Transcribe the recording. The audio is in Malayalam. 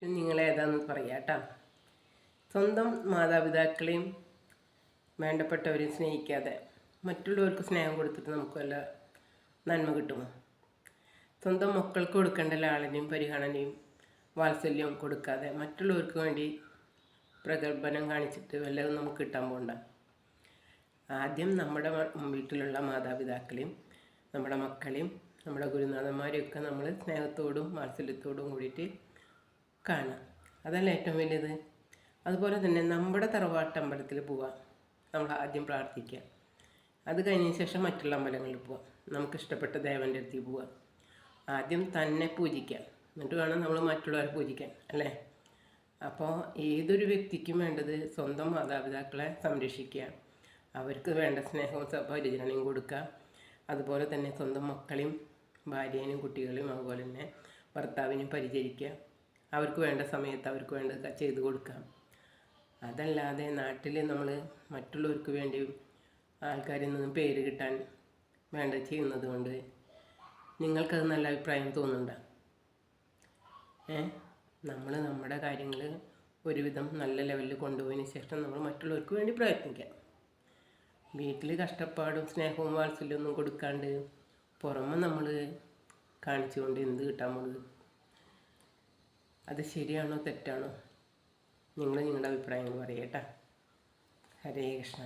നിങ്ങളേതാണെന്ന് പറയാം കേട്ടോ. സ്വന്തം മാതാപിതാക്കളെയും വേണ്ടപ്പെട്ടവരെയും സ്നേഹിക്കാതെ മറ്റുള്ളവർക്ക് സ്നേഹം കൊടുത്തിട്ട് നമുക്ക് വല്ല നന്മ കിട്ടുമോ? സ്വന്തം മക്കൾക്ക് കൊടുക്കേണ്ട ലാളനയും പരിഗണനയും വാത്സല്യവും കൊടുക്കാതെ മറ്റുള്ളവർക്ക് വേണ്ടി പ്രകൽപനം കാണിച്ചിട്ട് വല്ലതും നമുക്ക് കിട്ടാൻ പോകണ്ട. ആദ്യം നമ്മുടെ വീട്ടിലുള്ള മാതാപിതാക്കളെയും നമ്മുടെ മക്കളെയും നമ്മുടെ ഗുരുനാഥന്മാരെയൊക്കെ നമ്മൾ സ്നേഹത്തോടും വാത്സല്യത്തോടും കൂടിയിട്ട് കാണാം. അതല്ല ഏറ്റവും വലുത്. അതുപോലെ തന്നെ നമ്മുടെ തറവാട്ടമ്പലത്തിൽ പോവാം, നമ്മൾ ആദ്യം പ്രാർത്ഥിക്കുക. അത് കഴിഞ്ഞ ശേഷം മറ്റുള്ള അമ്പലങ്ങളിൽ പോവാം, നമുക്കിഷ്ടപ്പെട്ട ദേവൻ്റെ അടുത്തേക്ക് പോവാം. ആദ്യം തന്നെ പൂജിക്കുക, എന്നിട്ട് വേണം നമ്മൾ മറ്റുള്ളവരെ പൂജിക്കാൻ, അല്ലേ? അപ്പോൾ ഏതൊരു വ്യക്തിക്കും വേണ്ടത് സ്വന്തം മാതാപിതാക്കളെ സംരക്ഷിക്കുക, അവർക്ക് വേണ്ട സ്നേഹവും പരിചരണയും കൊടുക്കുക. അതുപോലെ തന്നെ സ്വന്തം മക്കളെയും ഭാര്യേനെയും കുട്ടികളെയും അതുപോലെ തന്നെ ഭർത്താവിനെയും പരിചരിക്കുക. അവർക്ക് വേണ്ട സമയത്ത് അവർക്ക് വേണ്ടത് ചെയ്തു കൊടുക്കാം. അതല്ലാതെ നാട്ടിൽ നമ്മൾ മറ്റുള്ളവർക്ക് വേണ്ടി ആൾക്കാരിൽ നിന്നും പേര് കിട്ടാൻ വേണ്ട ചെയ്യുന്നത് കൊണ്ട് നിങ്ങൾക്കത് നല്ല അഭിപ്രായം തോന്നുന്നുണ്ടോ? നമ്മൾ നമ്മുടെ കാര്യങ്ങൾ ഒരുവിധം നല്ല ലെവലിൽ കൊണ്ടുപോയതിന് ശേഷം നമ്മൾ മറ്റുള്ളവർക്ക് വേണ്ടി പ്രയത്നിക്കാം. വീട്ടിൽ കഷ്ടപ്പാടും സ്നേഹവും വാത്സല്യമൊന്നും കൊടുക്കാണ്ട് പുറമെ നമ്മൾ കാണിച്ചുകൊണ്ട് എന്ത് കിട്ടാൻ പോകുന്നത്? അത് ശരിയാണോ തെറ്റാണോ? നിങ്ങൾ നിങ്ങളുടെ അഭിപ്രായങ്ങൾ പറയട്ടോ. ഹരേ കൃഷ്ണ.